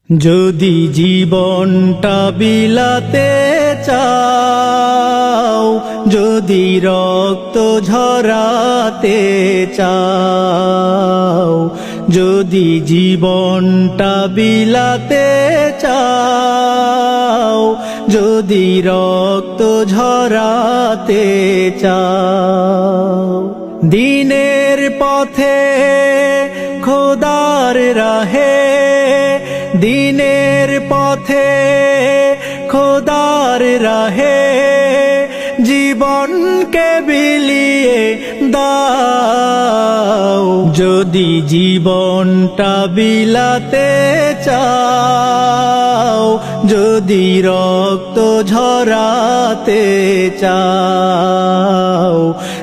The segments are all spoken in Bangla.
যদি জীবনটা বিলাতে চাও, যদি রক্ত ঝরাতে চাও, যদি জীবনটা বিলাতে চাও, যদি রক্ত ঝরাতে চাও, দিনের পথে খোদার রাহে, দিনের পথে খোদার রাহে জীবনকে বিলিয়ে দাও। যদি জীবনটা বিলাতে চাও, যদি রক্ত ঝরাতে চাও,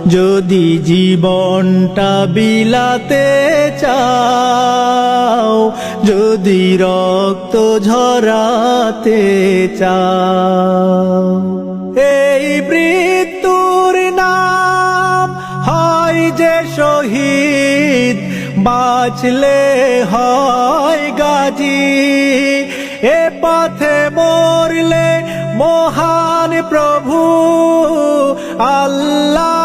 যদি জীবনটা বিলাতে চাও, যদি রক্ত ঝরাতে চাও। এই মৃত্যুর নাম হয় যে শহীদ, বাঁচলে হয় গাজী। এ পথে মরলে মহান প্রভু আল্লাহ